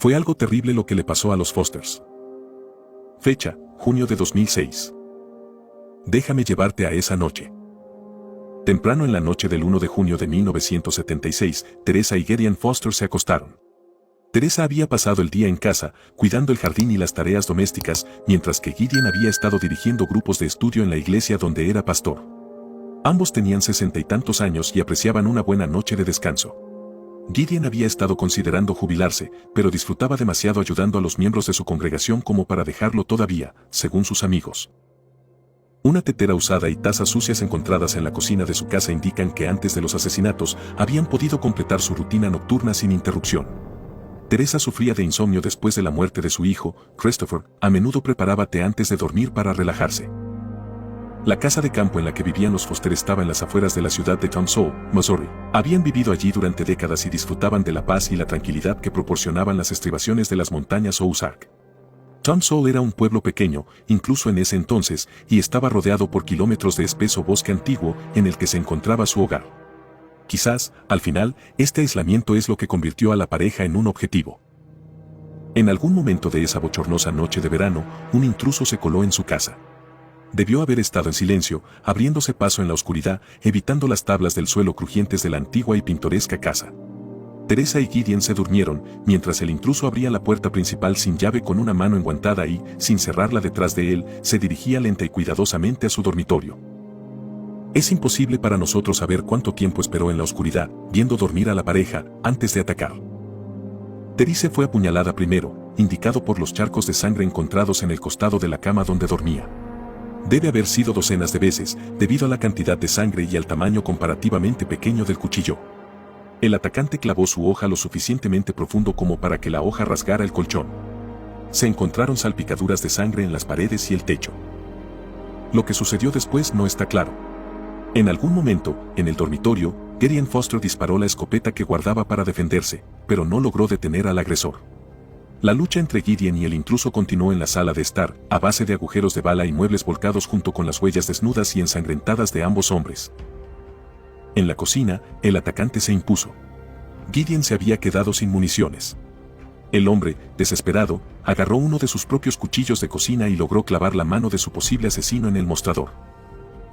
Fue algo terrible lo que le pasó a los Fosters. Fecha, junio de 2006. Déjame llevarte a esa noche. Temprano en la noche del 1 de junio de 1976, Teresa y Gideon Foster se acostaron. Teresa había pasado el día en casa, cuidando el jardín y las tareas domésticas, mientras que Gideon había estado dirigiendo grupos de estudio en la iglesia donde era pastor. Ambos tenían 60 y tantos años y apreciaban una buena noche de descanso. Gideon había estado considerando jubilarse, pero disfrutaba demasiado ayudando a los miembros de su congregación como para dejarlo todavía, según sus amigos. Una tetera usada y tazas sucias encontradas en la cocina de su casa indican que antes de los asesinatos habían podido completar su rutina nocturna sin interrupción. Teresa sufría de insomnio después de la muerte de su hijo, Christopher. A menudo preparaba té antes de dormir para relajarse. La casa de campo en la que vivían los Foster estaba en las afueras de la ciudad de Townsville, Missouri. Habían vivido allí durante décadas y disfrutaban de la paz y la tranquilidad que proporcionaban las estribaciones de las montañas Ozark. Townsville era un pueblo pequeño, incluso en ese entonces, y estaba rodeado por kilómetros de espeso bosque antiguo en el que se encontraba su hogar. Quizás, al final, este aislamiento es lo que convirtió a la pareja en un objetivo. En algún momento de esa bochornosa noche de verano, un intruso se coló en su casa. Debió haber estado en silencio, abriéndose paso en la oscuridad, evitando las tablas del suelo crujientes de la antigua y pintoresca casa. Teresa y Gideon se durmieron, mientras el intruso abría la puerta principal sin llave con una mano enguantada y, sin cerrarla detrás de él, se dirigía lenta y cuidadosamente a su dormitorio. Es imposible para nosotros saber cuánto tiempo esperó en la oscuridad, viendo dormir a la pareja, antes de atacar. Teresa fue apuñalada primero, indicado por los charcos de sangre encontrados en el costado de la cama donde dormía. Debe haber sido docenas de veces, debido a la cantidad de sangre y al tamaño comparativamente pequeño del cuchillo. El atacante clavó su hoja lo suficientemente profundo como para que la hoja rasgara el colchón. Se encontraron salpicaduras de sangre en las paredes y el techo. Lo que sucedió después no está claro. En algún momento, en el dormitorio, Gideon Foster disparó la escopeta que guardaba para defenderse, pero no logró detener al agresor. La lucha entre Gideon y el intruso continuó en la sala de estar, a base de agujeros de bala y muebles volcados junto con las huellas desnudas y ensangrentadas de ambos hombres. En la cocina, el atacante se impuso. Gideon se había quedado sin municiones. El hombre, desesperado, agarró uno de sus propios cuchillos de cocina y logró clavar la mano de su posible asesino en el mostrador.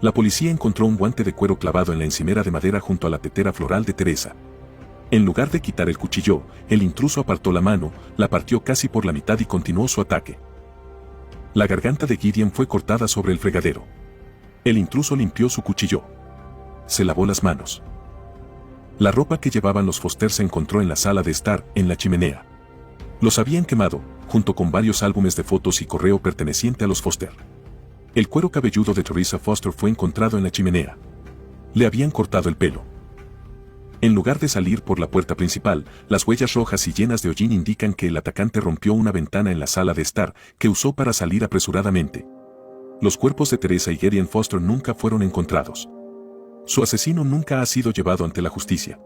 La policía encontró un guante de cuero clavado en la encimera de madera junto a la tetera floral de Teresa. En lugar de quitar el cuchillo, el intruso apartó la mano, la partió casi por la mitad y continuó su ataque. La garganta de Gideon fue cortada sobre el fregadero. El intruso limpió su cuchillo. Se lavó las manos. La ropa que llevaban los Foster se encontró en la sala de estar, en la chimenea. Los habían quemado, junto con varios álbumes de fotos y correo perteneciente a los Foster. El cuero cabelludo de Teresa Foster fue encontrado en la chimenea. Le habían cortado el pelo. En lugar de salir por la puerta principal, las huellas rojas y llenas de hollín indican que el atacante rompió una ventana en la sala de estar, que usó para salir apresuradamente. Los cuerpos de Teresa y Gideon Foster nunca fueron encontrados. Su asesino nunca ha sido llevado ante la justicia.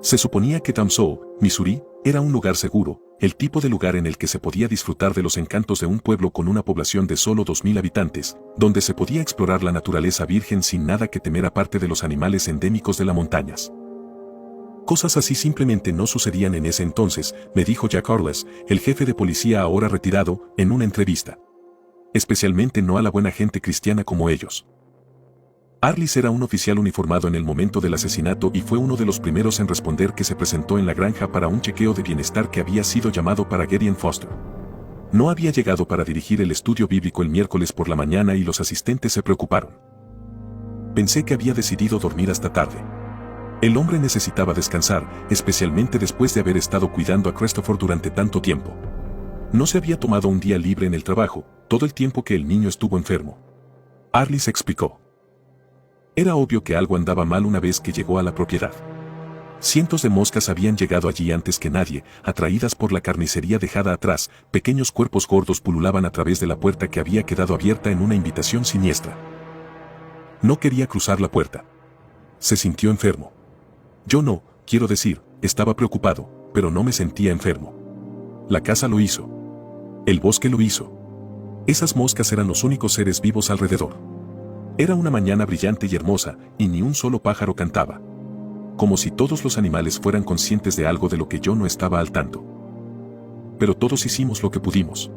Se suponía que Townsville, Missouri, era un lugar seguro, el tipo de lugar en el que se podía disfrutar de los encantos de un pueblo con una población de solo 2.000 habitantes, donde se podía explorar la naturaleza virgen sin nada que temer aparte de los animales endémicos de las montañas. Cosas así simplemente no sucedían en ese entonces, me dijo Jack Arles, el jefe de policía ahora retirado, en una entrevista. Especialmente no a la buena gente cristiana como ellos. Arlis era un oficial uniformado en el momento del asesinato y fue uno de los primeros en responder que se presentó en la granja para un chequeo de bienestar que había sido llamado para Gideon Foster. No había llegado para dirigir el estudio bíblico el miércoles por la mañana y los asistentes se preocuparon. Pensé que había decidido dormir hasta tarde. El hombre necesitaba descansar, especialmente después de haber estado cuidando a Christopher durante tanto tiempo. No se había tomado un día libre en el trabajo, todo el tiempo que el niño estuvo enfermo. Arlis explicó. Era obvio que algo andaba mal una vez que llegó a la propiedad. Cientos de moscas habían llegado allí antes que nadie, atraídas por la carnicería dejada atrás, pequeños cuerpos gordos pululaban a través de la puerta que había quedado abierta en una invitación siniestra. No quería cruzar la puerta. Se sintió enfermo. Yo no, quiero decir, estaba preocupado, pero no me sentía enfermo. La casa lo hizo. El bosque lo hizo. Esas moscas eran los únicos seres vivos alrededor. Era una mañana brillante y hermosa, y ni un solo pájaro cantaba. Como si todos los animales fueran conscientes de algo de lo que yo no estaba al tanto. pero todos hicimos lo que pudimos.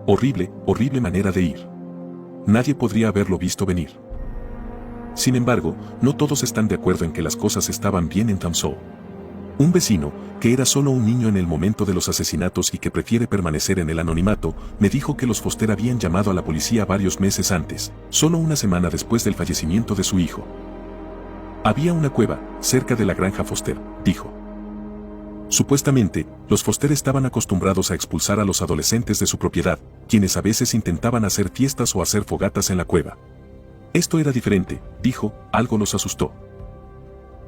Horrible, horrible manera de ir. Nadie podría haberlo visto venir. Sin embargo, no todos están de acuerdo en que las cosas estaban bien en Tamsou. Un vecino, que era solo un niño en el momento de los asesinatos y que prefiere permanecer en el anonimato, me dijo que los Foster habían llamado a la policía varios meses antes, solo una semana después del fallecimiento de su hijo. Había una cueva, cerca de la granja Foster, dijo. Supuestamente, los Foster estaban acostumbrados a expulsar a los adolescentes de su propiedad, quienes a veces intentaban hacer fiestas o hacer fogatas en la cueva. Esto era diferente, dijo, algo los asustó.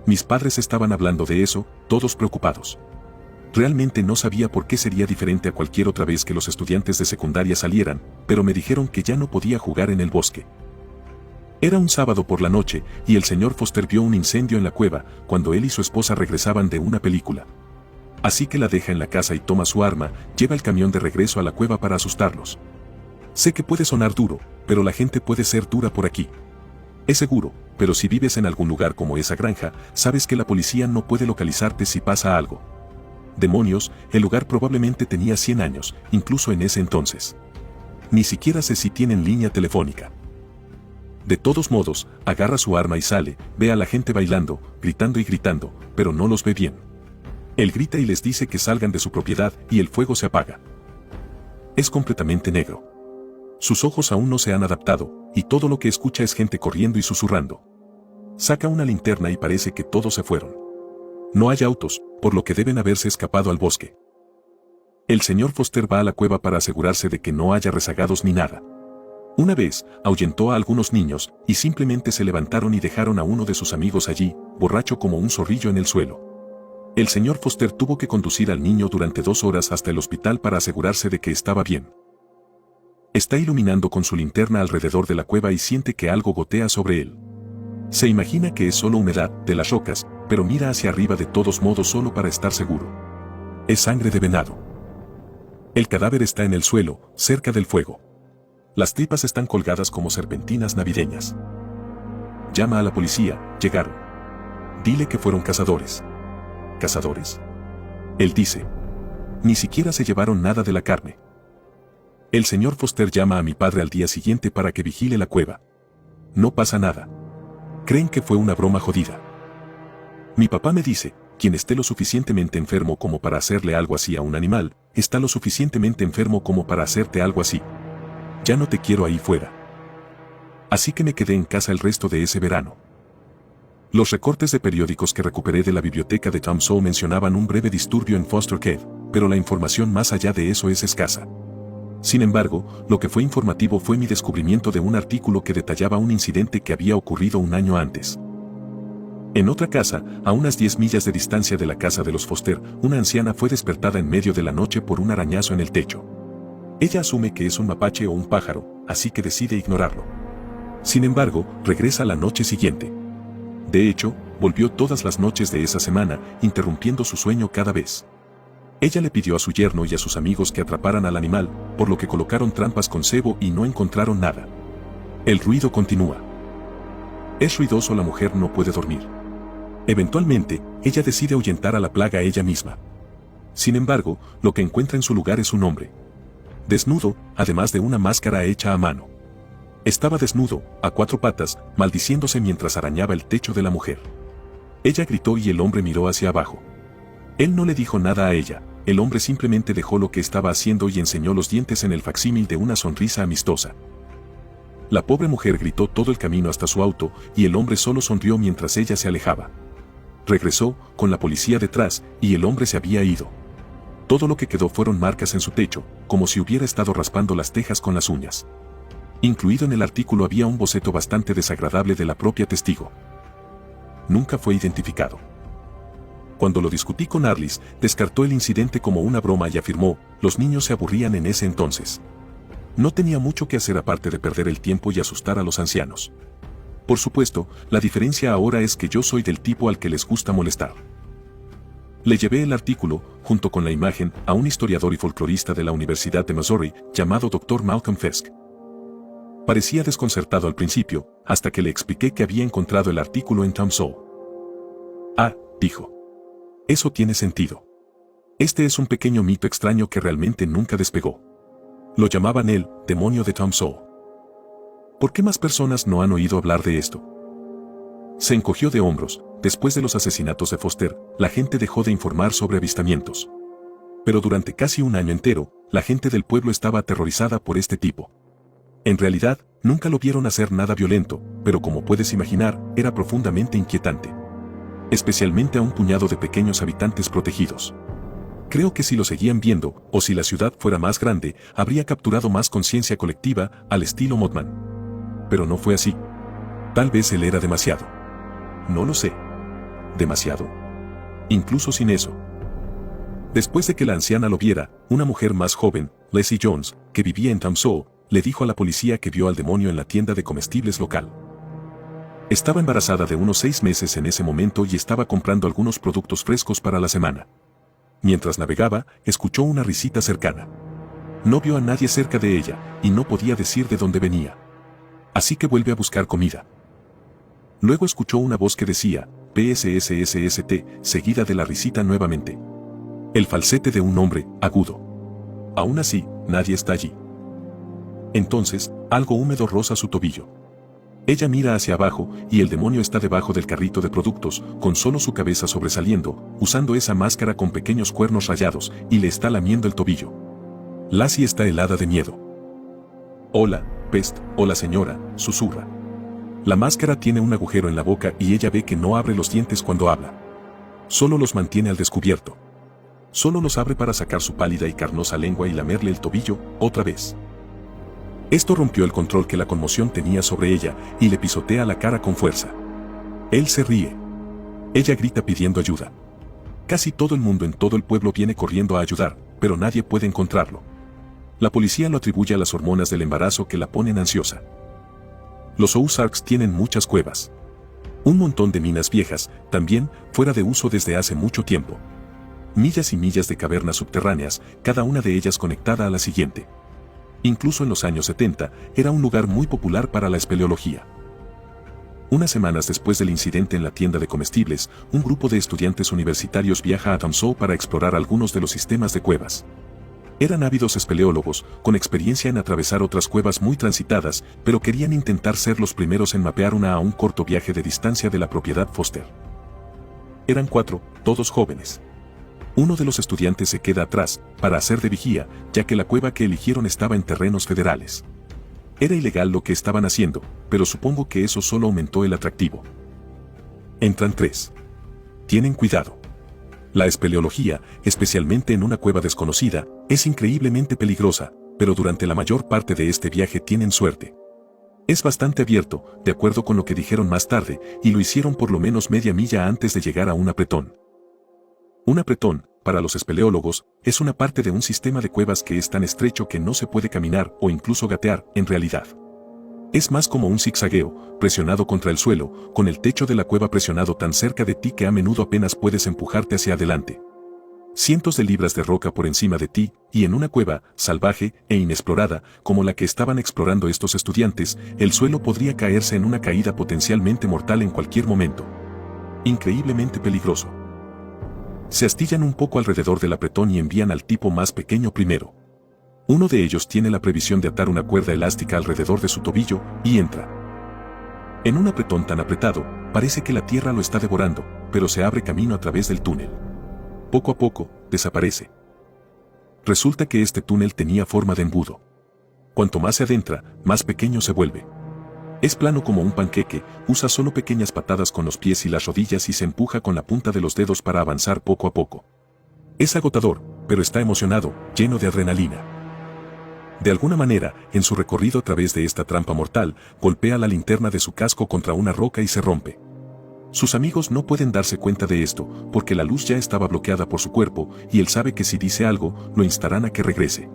Mis padres estaban hablando de eso, todos preocupados. Realmente no sabía por qué sería diferente a cualquier otra vez que los estudiantes de secundaria salieran, pero me dijeron que ya no podía jugar en el bosque. Era un sábado por la noche, y el señor Foster vio un incendio en la cueva, cuando él y su esposa regresaban de una película. Así que la deja en la casa y toma su arma, lleva el camión de regreso a la cueva para asustarlos. Sé que puede sonar duro, pero la gente puede ser dura por aquí. Es seguro, pero si vives en algún lugar como esa granja, sabes que la policía no puede localizarte si pasa algo. Demonios, el lugar probablemente tenía 100 años, incluso en ese entonces. Ni siquiera sé si tienen línea telefónica. De todos modos, agarra su arma y sale, ve a la gente bailando, gritando y gritando, pero no los ve bien. Él grita y les dice que salgan de su propiedad y el fuego se apaga. Es completamente negro. Sus ojos aún no se han adaptado, y todo lo que escucha es gente corriendo y susurrando. Saca una linterna y parece que todos se fueron. No hay autos, por lo que deben haberse escapado al bosque. El señor Foster va a la cueva para asegurarse de que no haya rezagados ni nada. Una vez, ahuyentó a algunos niños, y simplemente se levantaron y dejaron a uno de sus amigos allí, borracho como un zorrillo en el suelo. El señor Foster tuvo que conducir al niño durante 2 horas hasta el hospital para asegurarse de que estaba bien. Está iluminando con su linterna alrededor de la cueva y siente que algo gotea sobre él. Se imagina que es solo humedad de las rocas, pero mira hacia arriba de todos modos solo para estar seguro. Es sangre de venado. El cadáver está en el suelo, cerca del fuego. Las tripas están colgadas como serpentinas navideñas. Llama a la policía, llegaron. Dile que fueron cazadores. ¿Cazadores? Él dice. Ni siquiera se llevaron nada de la carne. El señor Foster llama a mi padre al día siguiente para que vigile la cueva. No pasa nada. Creen que fue una broma jodida. Mi papá me dice, quien esté lo suficientemente enfermo como para hacerle algo así a un animal, está lo suficientemente enfermo como para hacerte algo así. Ya no te quiero ahí fuera. Así que me quedé en casa el resto de ese verano. Los recortes de periódicos que recuperé de la biblioteca de Tamsou mencionaban un breve disturbio en Foster Cave, pero la información más allá de eso es escasa. Sin embargo, lo que fue informativo fue mi descubrimiento de un artículo que detallaba un incidente que había ocurrido un año antes. En otra casa, a unas 10 millas de distancia de la casa de los Foster, una anciana fue despertada en medio de la noche por un arañazo en el techo. Ella asume que es un mapache o un pájaro, así que decide ignorarlo. Sin embargo, regresa la noche siguiente. De hecho, volvió todas las noches de esa semana, interrumpiendo su sueño cada vez. Ella le pidió a su yerno y a sus amigos que atraparan al animal, por lo que colocaron trampas con cebo y no encontraron nada. El ruido continúa. Es ruidoso, la mujer no puede dormir. Eventualmente, ella decide ahuyentar a la plaga ella misma. Sin embargo, lo que encuentra en su lugar es un hombre. Desnudo, además de una máscara hecha a mano. Estaba desnudo, a 4 patas, maldiciéndose mientras arañaba el techo de la mujer. Ella gritó y el hombre miró hacia abajo. Él no le dijo nada a ella, el hombre simplemente dejó lo que estaba haciendo y enseñó los dientes en el facsímil de una sonrisa amistosa. La pobre mujer gritó todo el camino hasta su auto y el hombre solo sonrió mientras ella se alejaba. Regresó, con la policía detrás, y el hombre se había ido. Todo lo que quedó fueron marcas en su techo, como si hubiera estado raspando las tejas con las uñas. Incluido en el artículo había un boceto bastante desagradable de la propia testigo. Nunca fue identificado. Cuando lo discutí con Arliss, descartó el incidente como una broma y afirmó, los niños se aburrían en ese entonces. No tenía mucho que hacer aparte de perder el tiempo y asustar a los ancianos. Por supuesto, la diferencia ahora es que yo soy del tipo al que les gusta molestar. Le llevé el artículo, junto con la imagen, a un historiador y folclorista de la Universidad de Missouri, llamado Dr. Malcolm Fisk. Parecía desconcertado al principio, hasta que le expliqué que había encontrado el artículo en Tamsou. Ah, dijo. Eso tiene sentido. Este es un pequeño mito extraño que realmente nunca despegó. Lo llamaban el demonio de Tom Sawyer. ¿Por qué más personas no han oído hablar de esto? Se encogió de hombros. Después de los asesinatos de Foster, la gente dejó de informar sobre avistamientos. Pero durante casi un año entero, la gente del pueblo estaba aterrorizada por este tipo. En realidad, nunca lo vieron hacer nada violento, pero como puedes imaginar, era profundamente inquietante. Especialmente a un puñado de pequeños habitantes protegidos. Creo que si lo seguían viendo, o si la ciudad fuera más grande, habría capturado más conciencia colectiva, al estilo Mothman. Pero no fue así. Tal vez él era demasiado. No lo sé. ¿Demasiado? Incluso sin eso. Después de que la anciana lo viera, una mujer más joven, Leslie Jones, que vivía en Tom Sawyer, le dijo a la policía que vio al demonio en la tienda de comestibles local. Estaba embarazada de unos 6 meses en ese momento y estaba comprando algunos productos frescos para la semana. Mientras navegaba, escuchó una risita cercana. No vio a nadie cerca de ella, y no podía decir de dónde venía. Así que vuelve a buscar comida. Luego escuchó una voz que decía, PSSSST, seguida de la risita nuevamente. El falsete de un hombre, agudo. Aún así, nadie está allí. Entonces, algo húmedo roza su tobillo. Ella mira hacia abajo, y el demonio está debajo del carrito de productos, con solo su cabeza sobresaliendo, usando esa máscara con pequeños cuernos rayados, y le está lamiendo el tobillo. Lassie está helada de miedo. Hola, Pest, hola señora, susurra. La máscara tiene un agujero en la boca y ella ve que no abre los dientes cuando habla. Solo los mantiene al descubierto. Solo los abre para sacar su pálida y carnosa lengua y lamerle el tobillo, otra vez. Esto rompió el control que la conmoción tenía sobre ella y le pisotea la cara con fuerza. Él se ríe. Ella grita pidiendo ayuda. Casi todo el mundo en todo el pueblo viene corriendo a ayudar, pero nadie puede encontrarlo. La policía lo atribuye a las hormonas del embarazo que la ponen ansiosa. Los Ozarks tienen muchas cuevas. Un montón de minas viejas, también, fuera de uso desde hace mucho tiempo. Millas y millas de cavernas subterráneas, cada una de ellas conectada a la siguiente. Incluso en los años 70, era un lugar muy popular para la espeleología. Unas semanas después del incidente en la tienda de comestibles, un grupo de estudiantes universitarios viaja a Tom Sawyer para explorar algunos de los sistemas de cuevas. Eran ávidos espeleólogos, con experiencia en atravesar otras cuevas muy transitadas, pero querían intentar ser los primeros en mapear una a un corto viaje de distancia de la propiedad Foster. Eran 4, todos jóvenes. Uno de los estudiantes se queda atrás, para hacer de vigía, ya que la cueva que eligieron estaba en terrenos federales. Era ilegal lo que estaban haciendo, pero supongo que eso solo aumentó el atractivo. Entran 3. Tienen cuidado. La espeleología, especialmente en una cueva desconocida, es increíblemente peligrosa, pero durante la mayor parte de este viaje tienen suerte. Es bastante abierto, de acuerdo con lo que dijeron más tarde, y lo hicieron por lo menos media milla antes de llegar a un apretón. Un apretón, para los espeleólogos, es una parte de un sistema de cuevas que es tan estrecho que no se puede caminar o incluso gatear, en realidad. Es más como un zigzagueo, presionado contra el suelo, con el techo de la cueva presionado tan cerca de ti que a menudo apenas puedes empujarte hacia adelante. Cientos de libras de roca por encima de ti, y en una cueva, salvaje e inexplorada, como la que estaban explorando estos estudiantes, el suelo podría caerse en una caída potencialmente mortal en cualquier momento. Increíblemente peligroso. Se astillan un poco alrededor del apretón y envían al tipo más pequeño primero. Uno de ellos tiene la previsión de atar una cuerda elástica alrededor de su tobillo, y entra. En un apretón tan apretado, parece que la tierra lo está devorando, pero se abre camino a través del túnel. Poco a poco, desaparece. Resulta que este túnel tenía forma de embudo. Cuanto más se adentra, más pequeño se vuelve. Es plano como un panqueque, usa solo pequeñas patadas con los pies y las rodillas y se empuja con la punta de los dedos para avanzar poco a poco. Es agotador, pero está emocionado, lleno de adrenalina. De alguna manera, en su recorrido a través de esta trampa mortal, golpea la linterna de su casco contra una roca y se rompe. Sus amigos no pueden darse cuenta de esto, porque la luz ya estaba bloqueada por su cuerpo, y él sabe que si dice algo, lo instarán a que regrese.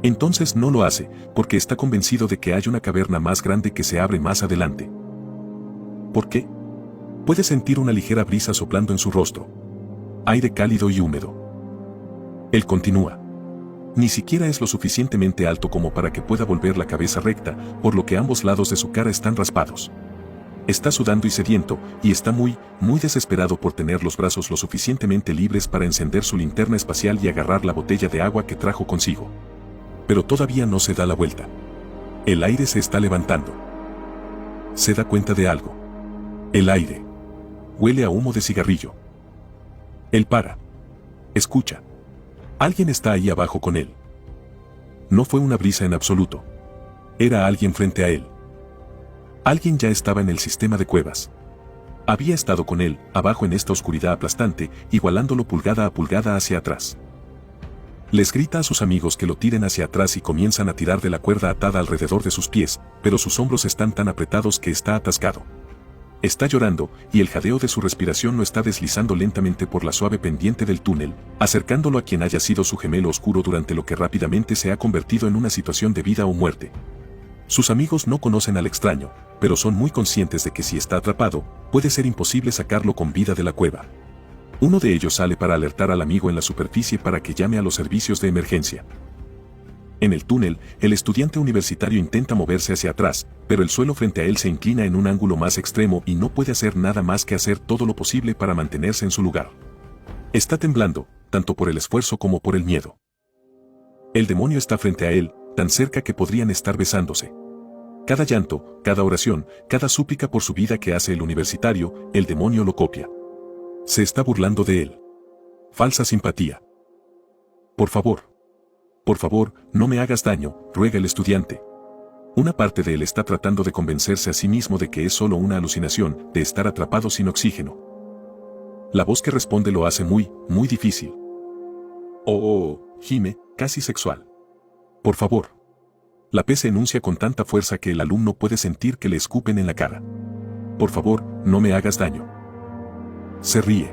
Entonces no lo hace, porque está convencido de que hay una caverna más grande que se abre más adelante. ¿Por qué? Puede sentir una ligera brisa soplando en su rostro. Aire cálido y húmedo. Él continúa. Ni siquiera es lo suficientemente alto como para que pueda volver la cabeza recta, por lo que ambos lados de su cara están raspados. Está sudando y sediento, y está muy desesperado por tener los brazos lo suficientemente libres para encender su linterna espacial y agarrar la botella de agua que trajo consigo. Pero todavía no se da la vuelta. El aire se está levantando. Se da cuenta de algo. El aire huele a humo de cigarrillo. Él para. Escucha. Alguien está ahí abajo con él. No fue una brisa en absoluto. Era alguien frente a él. Alguien ya estaba en el sistema de cuevas. Había estado con él, abajo en esta oscuridad aplastante, igualándolo pulgada a pulgada hacia atrás. Les grita a sus amigos que lo tiren hacia atrás y comienzan a tirar de la cuerda atada alrededor de sus pies, pero sus hombros están tan apretados que está atascado. Está llorando, y el jadeo de su respiración lo está deslizando lentamente por la suave pendiente del túnel, acercándolo a quien haya sido su gemelo oscuro durante lo que rápidamente se ha convertido en una situación de vida o muerte. Sus amigos no conocen al extraño, pero son muy conscientes de que si está atrapado, puede ser imposible sacarlo con vida de la cueva. Uno de ellos sale para alertar al amigo en la superficie para que llame a los servicios de emergencia. En el túnel, el estudiante universitario intenta moverse hacia atrás, pero el suelo frente a él se inclina en un ángulo más extremo y no puede hacer nada más que hacer todo lo posible para mantenerse en su lugar. Está temblando, tanto por el esfuerzo como por el miedo. El demonio está frente a él, tan cerca que podrían estar besándose. Cada llanto, cada oración, cada súplica por su vida que hace el universitario, el demonio lo copia. Se está burlando de él. Falsa simpatía. Por favor, no me hagas daño, ruega el estudiante. Una parte de él está tratando de convencerse a sí mismo de que es solo una alucinación, de estar atrapado sin oxígeno. La voz que responde lo hace muy difícil. Gime, casi sexual. Por favor. La P se enuncia con tanta fuerza que el alumno puede sentir que le escupen en la cara. Por favor, no me hagas daño. Se ríe.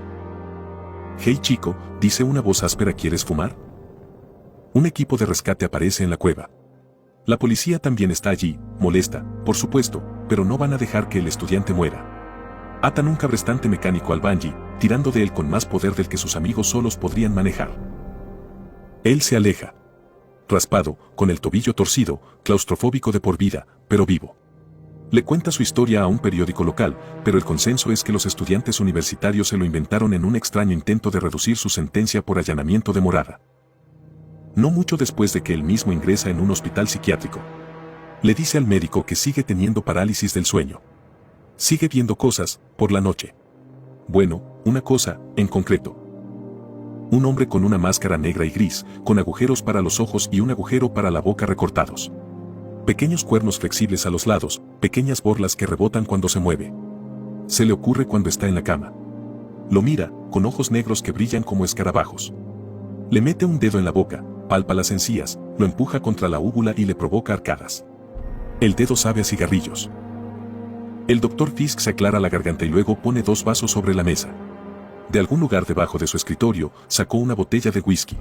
Hey chico, dice una voz áspera, ¿quieres fumar? Un equipo de rescate aparece en la cueva. La policía también está allí, molesta, por supuesto, pero no van a dejar que el estudiante muera. Atan un cabrestante mecánico al Bungie, tirando de él con más poder del que sus amigos solos podrían manejar. Él se aleja. Raspado, con el tobillo torcido, claustrofóbico de por vida, pero vivo. Le cuenta su historia a un periódico local, pero el consenso es que los estudiantes universitarios se lo inventaron en un extraño intento de reducir su sentencia por allanamiento de morada. No mucho después de que él mismo ingresa en un hospital psiquiátrico. Le dice al médico que sigue teniendo parálisis del sueño. Sigue viendo cosas, por la noche. Bueno, una cosa, en concreto. Un hombre con una máscara negra y gris, con agujeros para los ojos y un agujero para la boca recortados. Pequeños cuernos flexibles a los lados, pequeñas borlas que rebotan cuando se mueve. Se le ocurre cuando está en la cama. Lo mira, con ojos negros que brillan como escarabajos. Le mete un dedo en la boca, palpa las encías, lo empuja contra la úvula y le provoca arcadas. El dedo sabe a cigarrillos. El Dr. Fisk se aclara la garganta y luego pone 2 vasos sobre la mesa. De algún lugar debajo de su escritorio, sacó una botella de whisky.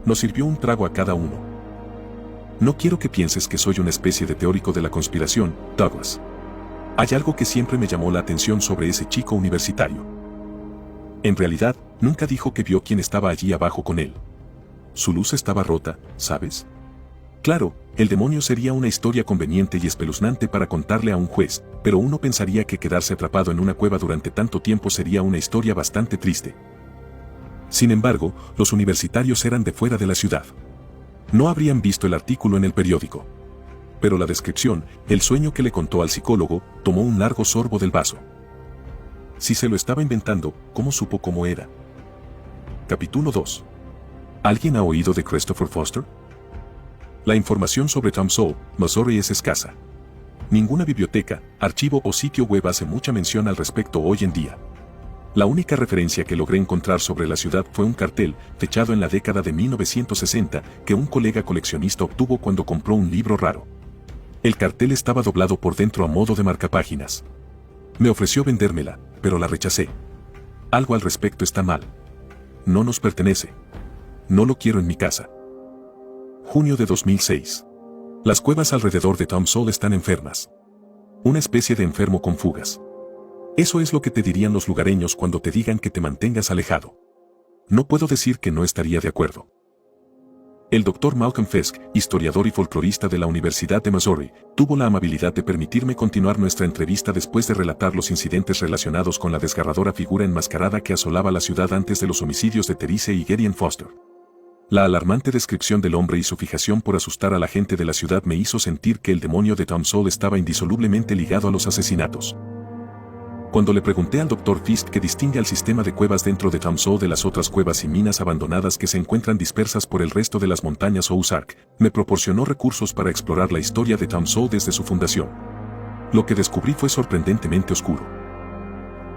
Nos sirvió un trago a cada uno. No quiero que pienses que soy una especie de teórico de la conspiración, Douglas. Hay algo que siempre me llamó la atención sobre ese chico universitario. En realidad, nunca dijo que vio quién estaba allí abajo con él. Su luz estaba rota, ¿sabes? Claro, el demonio sería una historia conveniente y espeluznante para contarle a un juez, pero uno pensaría que quedarse atrapado en una cueva durante tanto tiempo sería una historia bastante triste. Sin embargo, los universitarios eran de fuera de la ciudad. No habrían visto el artículo en el periódico. Pero la descripción, el sueño que le contó al psicólogo, tomó un largo sorbo del vaso. Si se lo estaba inventando, ¿cómo supo cómo era? Capítulo 2. ¿Alguien ha oído de Christopher Foster? La información sobre Tom Sowell, Missouri es escasa. Ninguna biblioteca, archivo o sitio web hace mucha mención al respecto hoy en día. La única referencia que logré encontrar sobre la ciudad fue un cartel, fechado en la década de 1960, que un colega coleccionista obtuvo cuando compró un libro raro. El cartel estaba doblado por dentro a modo de marcapáginas. Me ofreció vendérmela, pero la rechacé. Algo al respecto está mal. No nos pertenece. No lo quiero en mi casa. Junio de 2006. Las cuevas alrededor de Tom Sowell están enfermas. Una especie de enfermo con fugas. Eso es lo que te dirían los lugareños cuando te digan que te mantengas alejado. No puedo decir que no estaría de acuerdo. El Dr. Malcolm Fisk, historiador y folclorista de la Universidad de Missouri, tuvo la amabilidad de permitirme continuar nuestra entrevista después de relatar los incidentes relacionados con la desgarradora figura enmascarada que asolaba la ciudad antes de los homicidios de Therese y Gideon Foster. La alarmante descripción del hombre y su fijación por asustar a la gente de la ciudad me hizo sentir que el demonio de Tom Sowell estaba indisolublemente ligado a los asesinatos. Cuando le pregunté al Dr. Fisk qué distingue al sistema de cuevas dentro de Tom Sowell de las otras cuevas y minas abandonadas que se encuentran dispersas por el resto de las montañas Ozark, me proporcionó recursos para explorar la historia de Tom Sowell desde su fundación. Lo que descubrí fue sorprendentemente oscuro.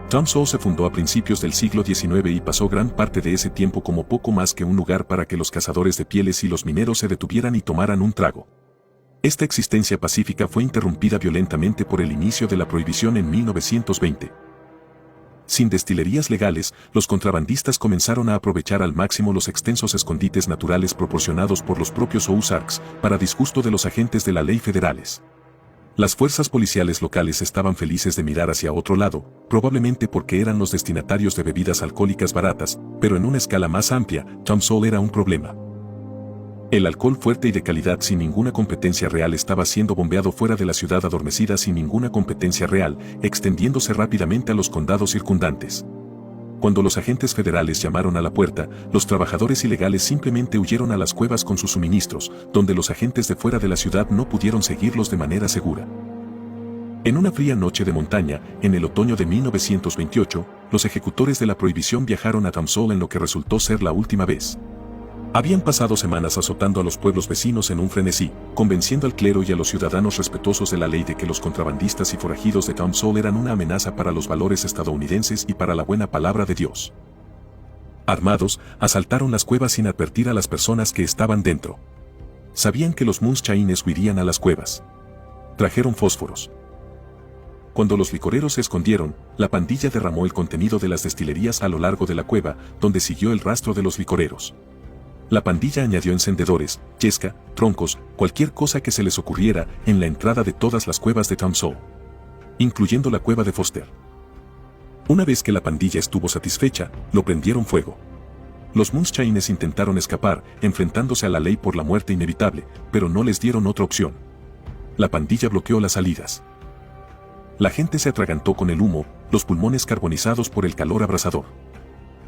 Tom Sowell se fundó a principios del siglo XIX y pasó gran parte de ese tiempo como poco más que un lugar para que los cazadores de pieles y los mineros se detuvieran y tomaran un trago. Esta existencia pacífica fue interrumpida violentamente por el inicio de la prohibición en 1920. Sin destilerías legales, los contrabandistas comenzaron a aprovechar al máximo los extensos escondites naturales proporcionados por los propios Ozarks, para disgusto de los agentes de la ley federales. Las fuerzas policiales locales estaban felices de mirar hacia otro lado, probablemente porque eran los destinatarios de bebidas alcohólicas baratas, pero en una escala más amplia, Tom Sowell era un problema. El alcohol fuerte y de calidad sin ninguna competencia real estaba siendo bombeado fuera de la ciudad adormecida sin ninguna competencia real, extendiéndose rápidamente a los condados circundantes. Cuando los agentes federales llamaron a la puerta, los trabajadores ilegales simplemente huyeron a las cuevas con sus suministros, donde los agentes de fuera de la ciudad no pudieron seguirlos de manera segura. En una fría noche de montaña, en el otoño de 1928, los ejecutores de la prohibición viajaron a Tom Sowell en lo que resultó ser la última vez. Habían pasado semanas azotando a los pueblos vecinos en un frenesí, convenciendo al clero y a los ciudadanos respetuosos de la ley de que los contrabandistas y forajidos de Tom Sowell eran una amenaza para los valores estadounidenses y para la buena palabra de Dios. Armados, asaltaron las cuevas sin advertir a las personas que estaban dentro. Sabían que los Moonshiners huirían a las cuevas. Trajeron fósforos. Cuando los licoreros se escondieron, la pandilla derramó el contenido de las destilerías a lo largo de la cueva, donde siguió el rastro de los licoreros. La pandilla añadió encendedores, yesca, troncos, cualquier cosa que se les ocurriera en la entrada de todas las cuevas de Tom Sowell, incluyendo la cueva de Foster. Una vez que la pandilla estuvo satisfecha, lo prendieron fuego. Los Moonshiners intentaron escapar, enfrentándose a la ley por la muerte inevitable, pero no les dieron otra opción. La pandilla bloqueó las salidas. La gente se atragantó con el humo, los pulmones carbonizados por el calor abrasador.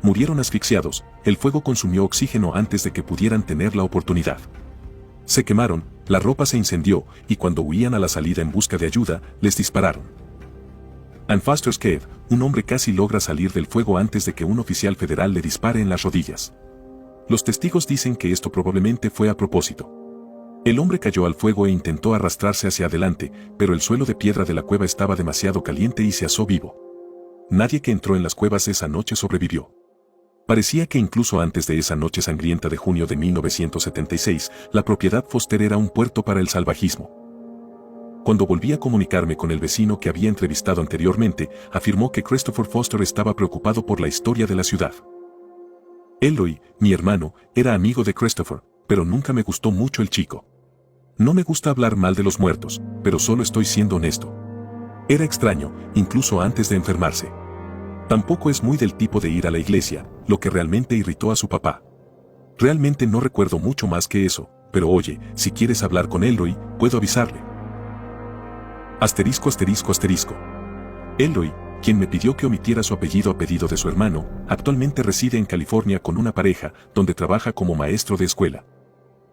Murieron asfixiados, el fuego consumió oxígeno antes de que pudieran tener la oportunidad. Se quemaron, la ropa se incendió, y cuando huían a la salida en busca de ayuda, les dispararon. En Foster's Cave, un hombre casi logra salir del fuego antes de que un oficial federal le dispare en las rodillas. Los testigos dicen que esto probablemente fue a propósito. El hombre cayó al fuego e intentó arrastrarse hacia adelante, pero el suelo de piedra de la cueva estaba demasiado caliente y se asó vivo. Nadie que entró en las cuevas esa noche sobrevivió. Parecía que incluso antes de esa noche sangrienta de junio de 1976, la propiedad Foster era un puerto para el salvajismo. Cuando volví a comunicarme con el vecino que había entrevistado anteriormente, afirmó que Christopher Foster estaba preocupado por la historia de la ciudad. Elroy, mi hermano, era amigo de Christopher, pero nunca me gustó mucho el chico. No me gusta hablar mal de los muertos, pero solo estoy siendo honesto. Era extraño, incluso antes de enfermarse. Tampoco es muy del tipo de ir a la iglesia, lo que realmente irritó a su papá. Realmente no recuerdo mucho más que eso, pero oye, si quieres hablar con Elroy, puedo avisarle. Asterisco asterisco asterisco. Elroy, quien me pidió que omitiera su apellido a pedido de su hermano, actualmente reside en California con una pareja, donde trabaja como maestro de escuela.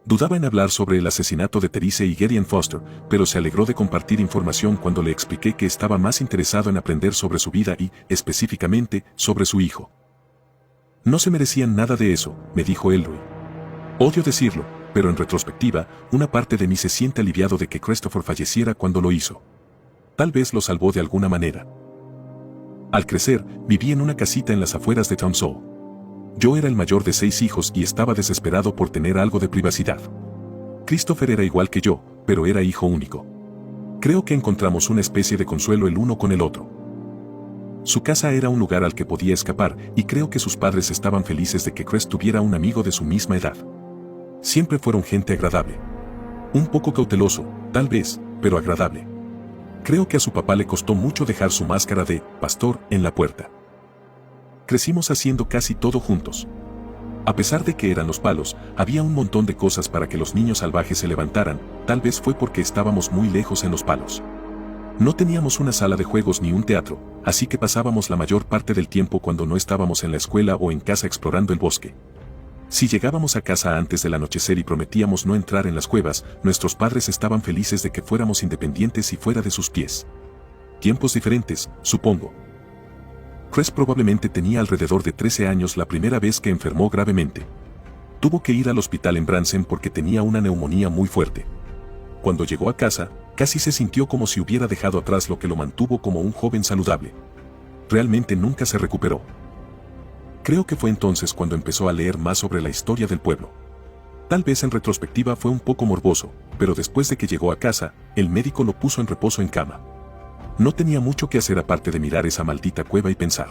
Dudaba en hablar sobre el asesinato de Therese y Gideon Foster, pero se alegró de compartir información cuando le expliqué que estaba más interesado en aprender sobre su vida y, específicamente, sobre su hijo. No se merecían nada de eso, me dijo Elroy. Odio decirlo, pero en retrospectiva, una parte de mí se siente aliviado de que Christopher falleciera cuando lo hizo. Tal vez lo salvó de alguna manera. Al crecer, viví en una casita en las afueras de Tom Sowell. Yo era el mayor de 6 hijos y estaba desesperado por tener algo de privacidad. Christopher era igual que yo, pero era hijo único. Creo que encontramos una especie de consuelo el uno con el otro. Su casa era un lugar al que podía escapar y creo que sus padres estaban felices de que Chris tuviera un amigo de su misma edad. Siempre fueron gente agradable. Un poco cauteloso, tal vez, pero agradable. Creo que a su papá le costó mucho dejar su máscara de pastor en la puerta. Crecimos haciendo casi todo juntos. A pesar de que eran los palos, había un montón de cosas para que los niños salvajes se levantaran, tal vez fue porque estábamos muy lejos en los palos. No teníamos una sala de juegos ni un teatro, así que pasábamos la mayor parte del tiempo cuando no estábamos en la escuela o en casa explorando el bosque. Si llegábamos a casa antes del anochecer y prometíamos no entrar en las cuevas, nuestros padres estaban felices de que fuéramos independientes y fuera de sus pies. Tiempos diferentes, supongo. Chris probablemente tenía alrededor de 13 años la primera vez que enfermó gravemente. Tuvo que ir al hospital en Branson porque tenía una neumonía muy fuerte. Cuando llegó a casa, casi se sintió como si hubiera dejado atrás lo que lo mantuvo como un joven saludable. Realmente nunca se recuperó. Creo que fue entonces cuando empezó a leer más sobre la historia del pueblo. Tal vez en retrospectiva fue un poco morboso, pero después de que llegó a casa, el médico lo puso en reposo en cama. No tenía mucho que hacer aparte de mirar esa maldita cueva y pensar.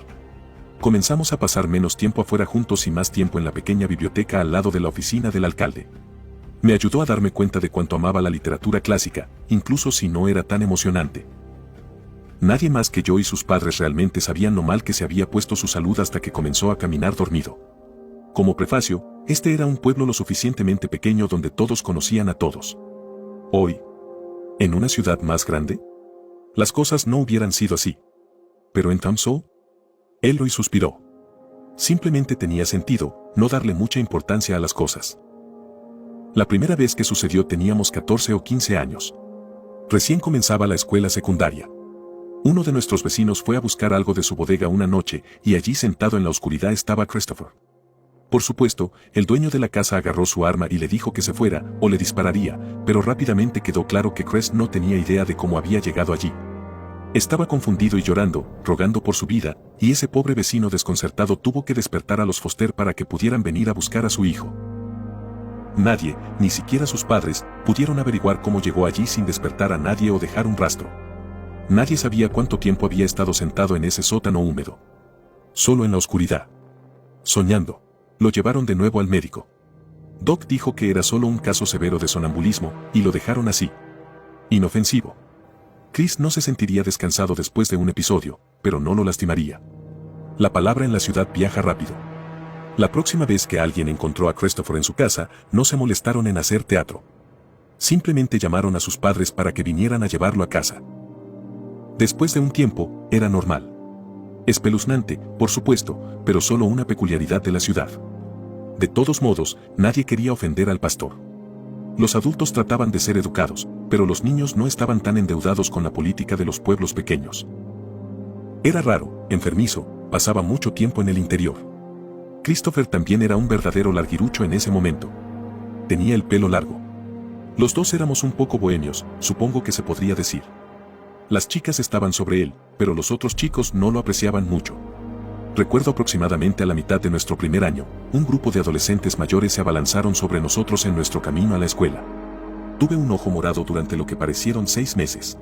Comenzamos a pasar menos tiempo afuera juntos y más tiempo en la pequeña biblioteca al lado de la oficina del alcalde. Me ayudó a darme cuenta de cuánto amaba la literatura clásica, incluso si no era tan emocionante. Nadie más que yo y sus padres realmente sabían lo mal que se había puesto su salud hasta que comenzó a caminar dormido. Como prefacio, este era un pueblo lo suficientemente pequeño donde todos conocían a todos. Hoy, ¿en una ciudad más grande? Las cosas no hubieran sido así. Pero en Tamso, Eloy suspiró. Simplemente tenía sentido no darle mucha importancia a las cosas. La primera vez que sucedió teníamos 14 o 15 años. Recién comenzaba la escuela secundaria. Uno de nuestros vecinos fue a buscar algo de su bodega una noche y allí sentado en la oscuridad estaba Christopher. Por supuesto, el dueño de la casa agarró su arma y le dijo que se fuera o le dispararía, pero rápidamente quedó claro que Chris no tenía idea de cómo había llegado allí. Estaba confundido y llorando, rogando por su vida, y ese pobre vecino desconcertado tuvo que despertar a los Foster para que pudieran venir a buscar a su hijo. Nadie, ni siquiera sus padres, pudieron averiguar cómo llegó allí sin despertar a nadie o dejar un rastro. Nadie sabía cuánto tiempo había estado sentado en ese sótano húmedo. Solo en la oscuridad. Soñando. Lo llevaron de nuevo al médico. Doc dijo que era solo un caso severo de sonambulismo, y lo dejaron así. Inofensivo. Chris no se sentiría descansado después de un episodio, pero no lo lastimaría. La palabra en la ciudad viaja rápido. La próxima vez que alguien encontró a Christopher en su casa, no se molestaron en hacer teatro. Simplemente llamaron a sus padres para que vinieran a llevarlo a casa. Después de un tiempo, era normal. Espeluznante, por supuesto, pero solo una peculiaridad de la ciudad. De todos modos, nadie quería ofender al pastor. Los adultos trataban de ser educados, pero los niños no estaban tan endeudados con la política de los pueblos pequeños. Era raro, enfermizo, pasaba mucho tiempo en el interior. Christopher también era un verdadero larguirucho en ese momento. Tenía el pelo largo. Los dos éramos un poco bohemios, supongo que se podría decir. Las chicas estaban sobre él, pero los otros chicos no lo apreciaban mucho. Recuerdo aproximadamente a la mitad de nuestro primer año, un grupo de adolescentes mayores se abalanzaron sobre nosotros en nuestro camino a la escuela. Tuve un ojo morado durante lo que parecieron 6 meses.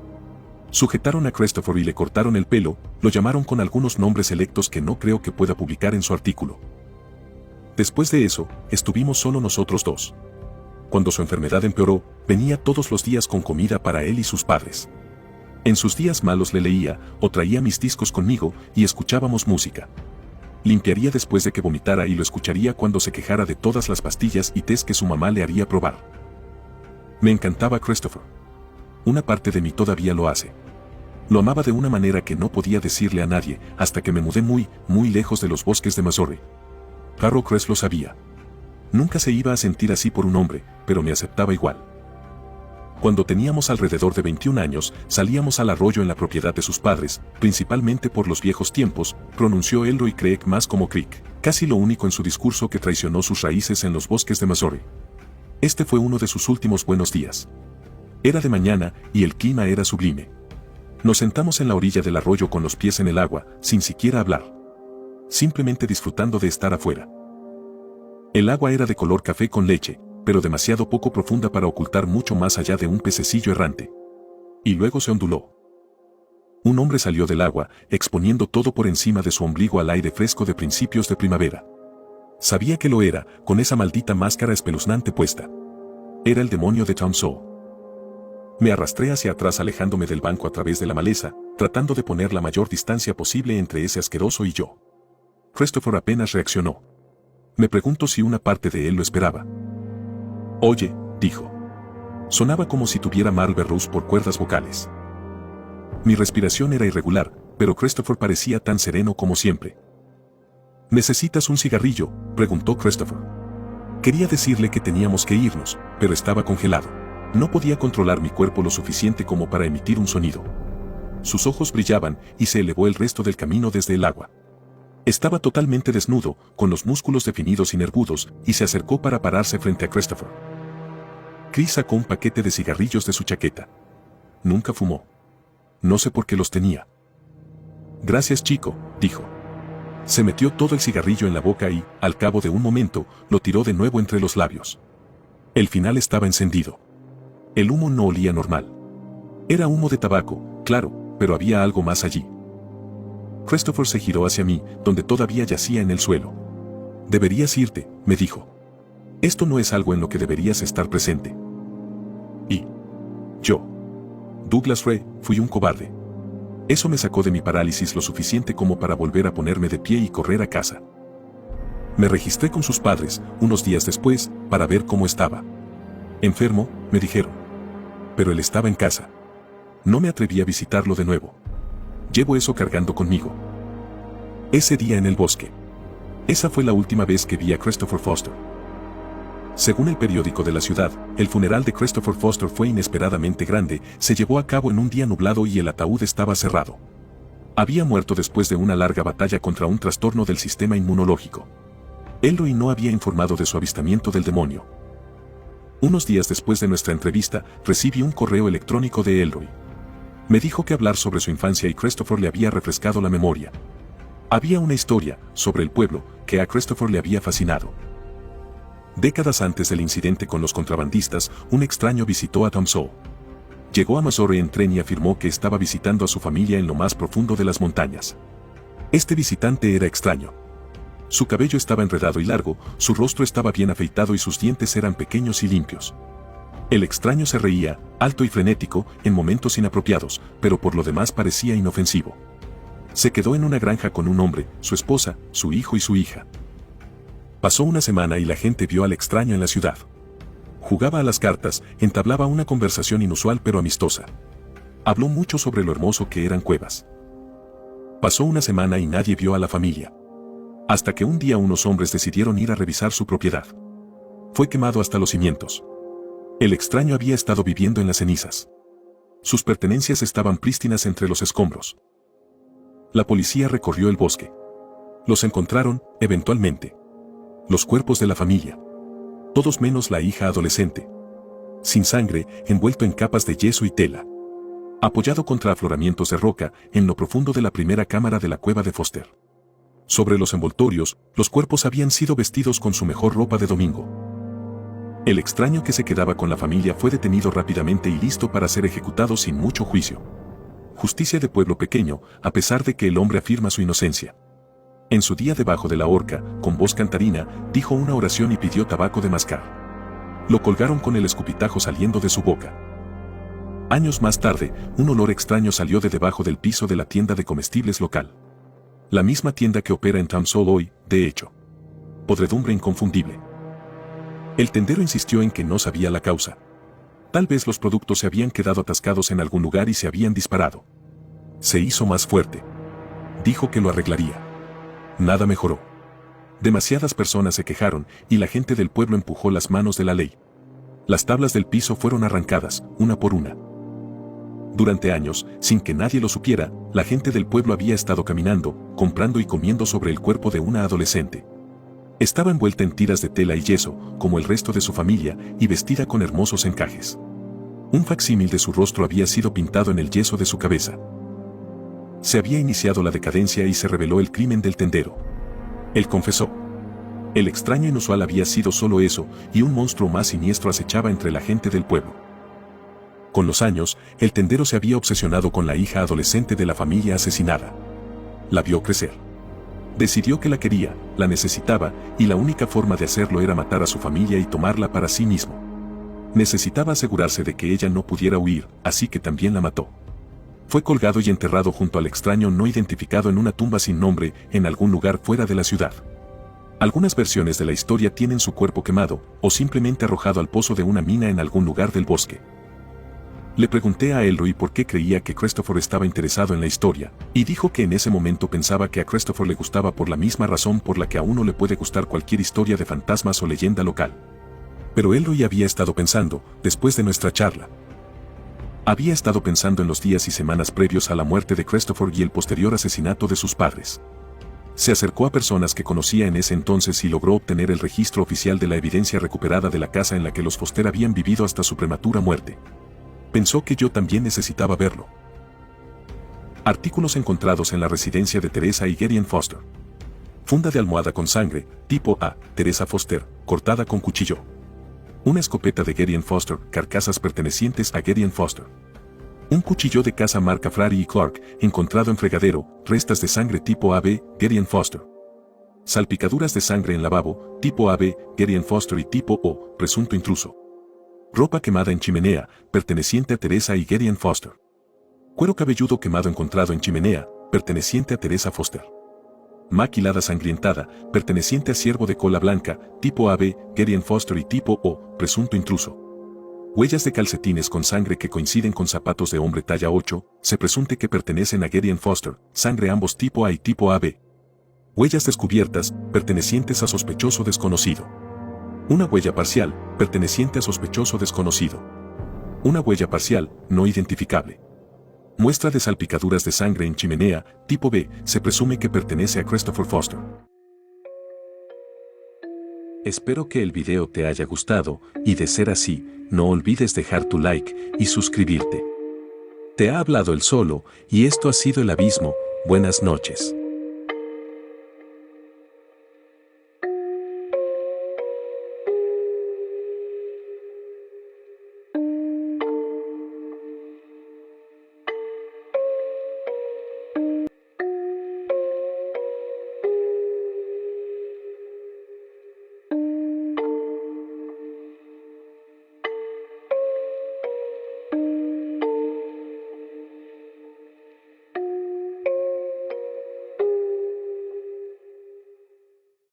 Sujetaron a Christopher y le cortaron el pelo, lo llamaron con algunos nombres selectos que no creo que pueda publicar en su artículo. Después de eso, estuvimos solo nosotros dos. Cuando su enfermedad empeoró, venía todos los días con comida para él y sus padres. En sus días malos le leía, o traía mis discos conmigo, y escuchábamos música. Limpiaría después de que vomitara y lo escucharía cuando se quejara de todas las pastillas y tés que su mamá le haría probar. Me encantaba Christopher. Una parte de mí todavía lo hace. Lo amaba de una manera que no podía decirle a nadie, hasta que me mudé muy, muy lejos de los bosques de Missouri. Harrow Crest lo sabía. Nunca se iba a sentir así por un hombre, pero me aceptaba igual. Cuando teníamos alrededor de 21 años, salíamos al arroyo en la propiedad de sus padres, principalmente por los viejos tiempos, pronunció Elroy Craig más como Creek, casi lo único en su discurso que traicionó sus raíces en los bosques de Missouri. Este fue uno de sus últimos buenos días. Era de mañana, y el clima era sublime. Nos sentamos en la orilla del arroyo con los pies en el agua, sin siquiera hablar. Simplemente disfrutando de estar afuera. El agua era de color café con leche, pero demasiado poco profunda para ocultar mucho más allá de un pececillo errante. Y luego se onduló. Un hombre salió del agua, exponiendo todo por encima de su ombligo al aire fresco de principios de primavera. Sabía que lo era, con esa maldita máscara espeluznante puesta. Era el demonio de Tamso. Me arrastré hacia atrás alejándome del banco a través de la maleza, tratando de poner la mayor distancia posible entre ese asqueroso y yo. Christopher apenas reaccionó. Me pregunto si una parte de él lo esperaba. Oye, dijo. Sonaba como si tuviera Marlboro Rose por cuerdas vocales. Mi respiración era irregular, pero Christopher parecía tan sereno como siempre. ¿Necesitas un cigarrillo?, preguntó Christopher. Quería decirle que teníamos que irnos, pero estaba congelado. No podía controlar mi cuerpo lo suficiente como para emitir un sonido. Sus ojos brillaban y se elevó el resto del camino desde el agua. Estaba totalmente desnudo, con los músculos definidos y nervudos, y se acercó para pararse frente a Christopher. Chris sacó un paquete de cigarrillos de su chaqueta. Nunca fumó. No sé por qué los tenía. Gracias, chico, dijo. Se metió todo el cigarrillo en la boca y, al cabo de un momento, lo tiró de nuevo entre los labios. El final estaba encendido. El humo no olía normal. Era humo de tabaco, claro, pero había algo más allí. Christopher se giró hacia mí, donde todavía yacía en el suelo. Deberías irte, me dijo. Esto no es algo en lo que deberías estar presente. Y yo, Douglas Ray, fui un cobarde. Eso me sacó de mi parálisis lo suficiente como para volver a ponerme de pie y correr a casa. Me registré con sus padres, unos días después, para ver cómo estaba. Enfermo, me dijeron. Pero él estaba en casa. No me atreví a visitarlo de nuevo. Llevo eso cargando conmigo. Ese día en el bosque. Esa fue la última vez que vi a Christopher Foster. Según el periódico de la ciudad, el funeral de Christopher Foster fue inesperadamente grande, se llevó a cabo en un día nublado y el ataúd estaba cerrado. Había muerto después de una larga batalla contra un trastorno del sistema inmunológico. Elroy no había informado de su avistamiento del demonio. Unos días después de nuestra entrevista, recibí un correo electrónico de Elroy. Me dijo que hablar sobre su infancia y Christopher le había refrescado la memoria. Había una historia, sobre el pueblo, que a Christopher le había fascinado. Décadas antes del incidente con los contrabandistas, un extraño visitó a Tom Sawyer. Llegó a Missouri en tren y afirmó que estaba visitando a su familia en lo más profundo de las montañas. Este visitante era extraño. Su cabello estaba enredado y largo, su rostro estaba bien afeitado y sus dientes eran pequeños y limpios. El extraño se reía, alto y frenético, en momentos inapropiados, pero por lo demás parecía inofensivo. Se quedó en una granja con un hombre, su esposa, su hijo y su hija. Pasó una semana y la gente vio al extraño en la ciudad. Jugaba a las cartas, entablaba una conversación inusual pero amistosa. Habló mucho sobre lo hermoso que eran Cuevas. Pasó una semana y nadie vio a la familia. Hasta que un día unos hombres decidieron ir a revisar su propiedad. Fue quemado hasta los cimientos. El extraño había estado viviendo en las cenizas. Sus pertenencias estaban prístinas entre los escombros. La policía recorrió el bosque. Los encontraron, eventualmente. Los cuerpos de la familia. Todos menos la hija adolescente. Sin sangre, envuelto en capas de yeso y tela. Apoyado contra afloramientos de roca, en lo profundo de la primera cámara de la cueva de Foster. Sobre los envoltorios, los cuerpos habían sido vestidos con su mejor ropa de domingo. El extraño que se quedaba con la familia fue detenido rápidamente y listo para ser ejecutado sin mucho juicio. Justicia de pueblo pequeño, a pesar de que el hombre afirma su inocencia. En su día debajo de la horca, con voz cantarina, dijo una oración y pidió tabaco de mascar. Lo colgaron con el escupitajo saliendo de su boca. Años más tarde, un olor extraño salió de debajo del piso de la tienda de comestibles local. La misma tienda que opera en Tom Sawyer hoy, de hecho. Podredumbre inconfundible. El tendero insistió en que no sabía la causa. Tal vez los productos se habían quedado atascados en algún lugar y se habían disparado. Se hizo más fuerte. Dijo que lo arreglaría. Nada mejoró. Demasiadas personas se quejaron y la gente del pueblo empujó las manos de la ley. Las tablas del piso fueron arrancadas, una por una. Durante años, sin que nadie lo supiera, la gente del pueblo había estado caminando, comprando y comiendo sobre el cuerpo de una adolescente. Estaba envuelta en tiras de tela y yeso, como el resto de su familia, y vestida con hermosos encajes. Un facsímil de su rostro había sido pintado en el yeso de su cabeza. Se había iniciado la decadencia y se reveló el crimen del tendero. Él confesó. El extraño inusual había sido solo eso, y un monstruo más siniestro acechaba entre la gente del pueblo. Con los años, el tendero se había obsesionado con la hija adolescente de la familia asesinada. La vio crecer. Decidió que la quería, la necesitaba, y la única forma de hacerlo era matar a su familia y tomarla para sí mismo. Necesitaba asegurarse de que ella no pudiera huir, así que también la mató. Fue colgado y enterrado junto al extraño no identificado en una tumba sin nombre, en algún lugar fuera de la ciudad. Algunas versiones de la historia tienen su cuerpo quemado, o simplemente arrojado al pozo de una mina en algún lugar del bosque. Le pregunté a Elroy por qué creía que Christopher estaba interesado en la historia, y dijo que en ese momento pensaba que a Christopher le gustaba por la misma razón por la que a uno le puede gustar cualquier historia de fantasmas o leyenda local. Pero Elroy había estado pensando, después de nuestra charla. Había estado pensando en los días y semanas previos a la muerte de Christopher y el posterior asesinato de sus padres. Se acercó a personas que conocía en ese entonces y logró obtener el registro oficial de la evidencia recuperada de la casa en la que los Foster habían vivido hasta su prematura muerte. Pensó que yo también necesitaba verlo. Artículos encontrados en la residencia de Teresa y Gideon Foster. Funda de almohada con sangre, tipo A, Teresa Foster, cortada con cuchillo. Una escopeta de Gideon Foster, carcasas pertenecientes a Gideon Foster. Un cuchillo de caza marca Frary y Clark, encontrado en fregadero, restas de sangre tipo AB, Gideon Foster. Salpicaduras de sangre en lavabo, tipo AB, Gideon Foster y tipo O, presunto intruso. Ropa quemada en chimenea, perteneciente a Teresa y Gideon Foster. Cuero cabelludo quemado encontrado en chimenea, perteneciente a Teresa Foster. Maquilada sangrientada, perteneciente a ciervo de cola blanca, tipo AB, Gideon Foster y tipo O, presunto intruso. Huellas de calcetines con sangre que coinciden con zapatos de hombre talla 8, se presume que pertenecen a Gideon Foster, sangre ambos tipo A y tipo AB. Huellas descubiertas, pertenecientes a sospechoso desconocido. Una huella parcial, perteneciente a sospechoso desconocido. Una huella parcial, no identificable. Muestra de salpicaduras de sangre en chimenea, tipo B, se presume que pertenece a Christopher Foster. Espero que el video te haya gustado, y de ser así, no olvides dejar tu like y suscribirte. Te ha hablado el Solo, y esto ha sido El Abismo. Buenas noches.